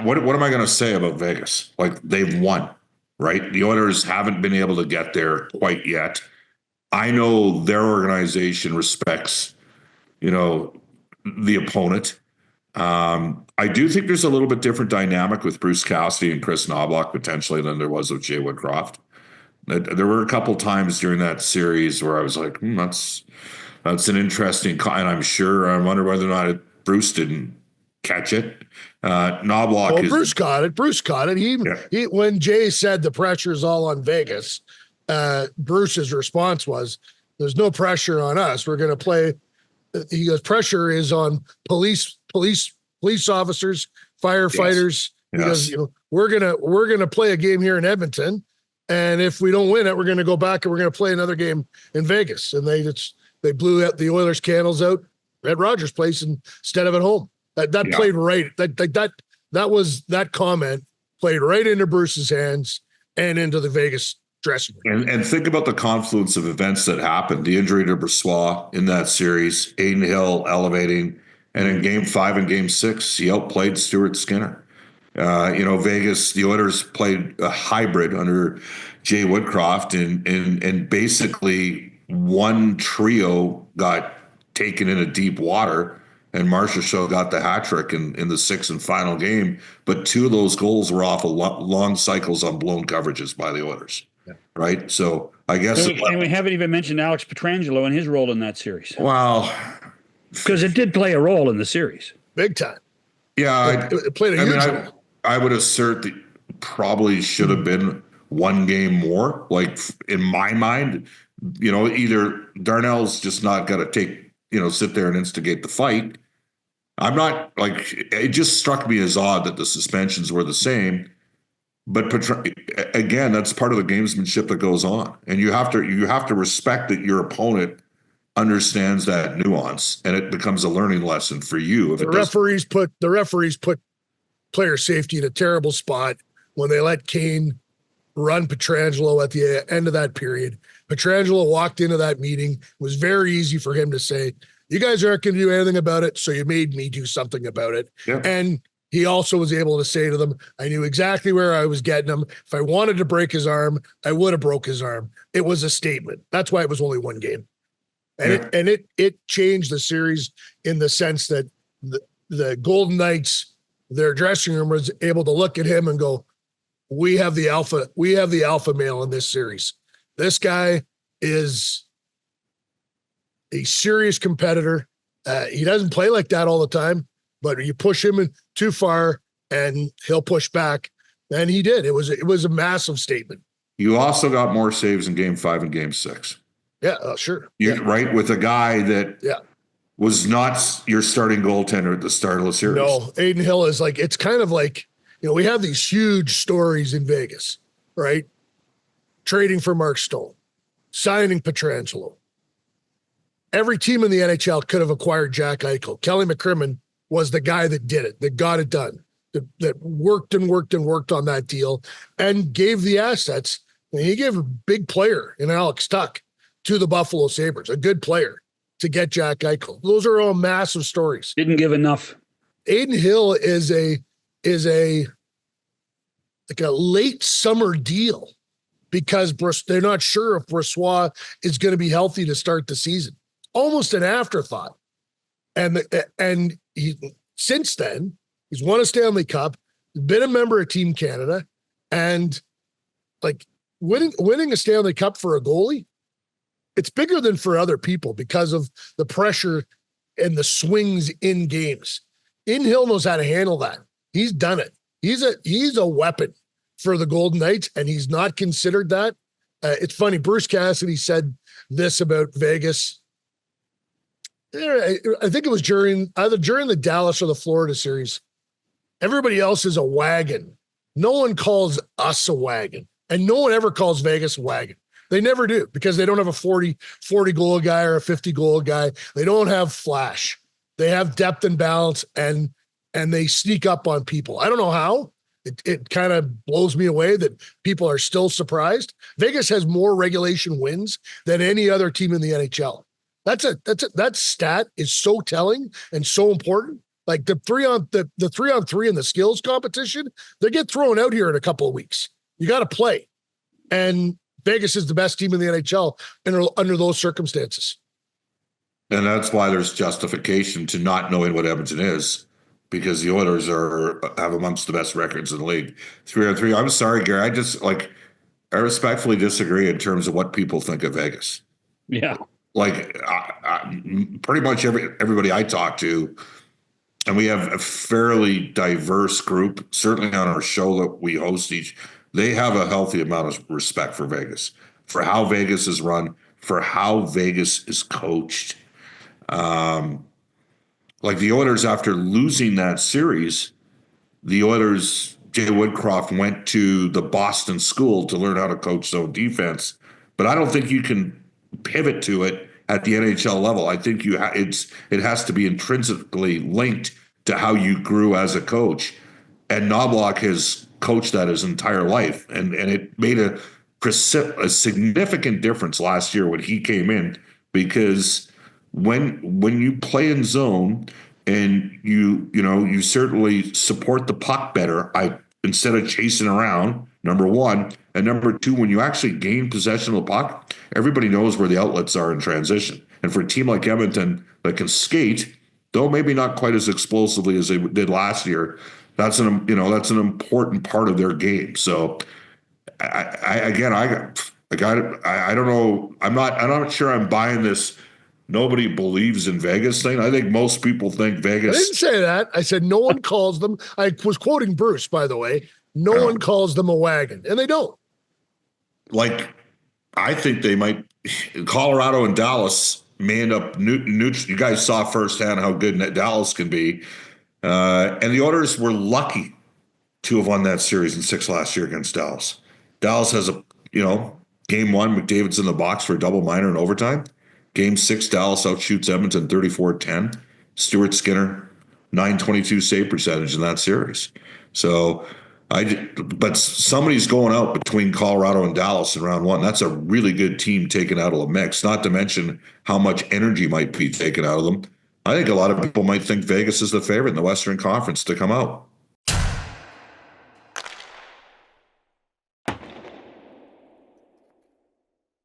what am I going to say about Vegas? Like, they've won, right? The Oilers haven't been able to get there quite yet. I know their organization respects, the opponent. I do think there's a little bit different dynamic with Bruce Cassidy and Chris Knobloch potentially than there was with Jay Woodcroft. There were a couple times during that series where I was like, that's an interesting, and I wonder whether or not Bruce didn't catch it. Knobloch. Well, Bruce got it. Bruce caught it. He when Jay said the pressure is all on Vegas, Bruce's response was, "There's no pressure on us. We're going to play." He goes, "Pressure is on police officers, firefighters." Yes. He goes, we're gonna play a game here in Edmonton, and if we don't win it, we're going to go back and we're going to play another game in Vegas. And they blew out the Oilers candles out at Rogers Place instead of at home. That played right. That comment played right into Bruce's hands and into the Vegas dressing room. And think about the confluence of events that happened. The injury to Brossoit in that series, Aiden Hill elevating, and in Game 5 and Game 6, he outplayed Stuart Skinner. Vegas, the Oilers played a hybrid under Jay Woodcroft, and basically one trio got taken into deep water, and Marcia Shaw got the hat trick in the sixth and final game. But two of those goals were off of long cycles on blown coverages by the Oilers. Yeah. Right? So I guess... And we haven't even mentioned Alex Pietrangelo and his role in that series. Well... Because it did play a role in the series. Big time. Yeah. It played a huge role. I would assert that probably should have been one game more. Like, in my mind, either Darnell's just not got to sit there and instigate the fight. I'm not it just struck me as odd that the suspensions were the same. But again, that's part of the gamesmanship that goes on. And you have to respect that your opponent understands that nuance, and it becomes a learning lesson for you. The referees put player safety in a terrible spot when they let Kane run Pietrangelo at the end of that period. Pietrangelo walked into that meeting. It was very easy for him to say, "You guys aren't going to do anything about it, so you made me do something about it." Yeah. And he also was able to say to them, "I knew exactly where I was getting him. If I wanted to break his arm, I would have broke his arm." It was a statement. That's why it was only one game. And it changed the series in the sense that the Golden Knights, their dressing room was able to look at him and go, we have the alpha male in this series. This guy is a serious competitor. He doesn't play like that all the time, but you push him in too far and he'll push back. And he did. It was a massive statement. You also got more saves in Game 5 and Game 6. Yeah, sure. Right, with a guy that was not your starting goaltender at the start of the series. No, Aiden Hill is it's kind of like, we have these huge stories in Vegas, right? Trading for Mark Stone, signing Pietrangelo. Every team in the NHL could have acquired Jack Eichel. Kelly McCrimmon was the guy that did it, that got it done, that worked and worked and worked on that deal and gave the assets. And he gave a big player in Alex Tuck to the Buffalo Sabres, a good player to get Jack Eichel. Those are all massive stories. Didn't give enough. Aiden Hill is a late summer deal because they're not sure if Brossoit is going to be healthy to start the season. Almost an afterthought. And he, since then, he's won a Stanley Cup, been a member of Team Canada, and winning a Stanley Cup for a goalie, it's bigger than for other people because of the pressure and the swings in games. Aiden Hill knows how to handle that. He's done it. He's a weapon for the Golden Knights, and he's not considered that. It's funny. Bruce Cassidy said this about Vegas. I think it was either during the Dallas or the Florida series. Everybody else is a wagon. No one calls us a wagon, and no one ever calls Vegas a wagon. They never do because they don't have a 40 goal guy or a 50 goal guy. They don't have flash. They have depth and balance, and they sneak up on people. I don't know how. It kind of blows me away that people are still surprised. Vegas has more regulation wins than any other team in the NHL. That stat is so telling and so important Like the 3-on-3 in the skills competition, they get thrown out here in a couple of weeks. You got to play. And Vegas is the best team in the NHL under those circumstances. And that's why there's justification to not knowing what Edmonton is, because the Oilers have amongst the best records in the league. 3-on-3. I'm sorry, Gary. I respectfully disagree in terms of what people think of Vegas. Yeah. Like pretty much everybody I talk to, and we have a fairly diverse group, certainly on our show that we host they have a healthy amount of respect for Vegas, for how Vegas is run, for how Vegas is coached. Like the Oilers, after losing that series, the Oilers, Jay Woodcroft went to the Boston school to learn how to coach zone defense. But I don't think you can pivot to it at the NHL level. I think it has to be intrinsically linked to how you grew as a coach. And Knobloch has coached that his entire life. And it made a significant difference last year when he came in, because when you play in zone and you certainly support the puck better, instead of chasing around, number one, and number two, when you actually gain possession of the puck, everybody knows where the outlets are in transition. And for a team like Edmonton that can skate, though maybe not quite as explosively as they did last year, that's an important part of their game. So I don't know. I'm not sure I'm buying this. Nobody believes in Vegas thing. I think most people think Vegas. I didn't say that. I said no one calls them. I was quoting Bruce, by the way. No one calls them a wagon, and they don't. Like, I think they might. Colorado and Dallas may end up neutral. You guys saw firsthand how good Dallas can be, and the Oilers were lucky to have won that series in 6 last year against Dallas. Dallas has game 1, McDavid's in the box for a double minor in overtime. Game 6, Dallas outshoots Edmonton 34-10. Stuart Skinner, .922 save percentage in that series. So, but somebody's going out between Colorado and Dallas in round 1. That's a really good team taken out of the mix, not to mention how much energy might be taken out of them. I think a lot of people might think Vegas is the favorite in the Western Conference to come out.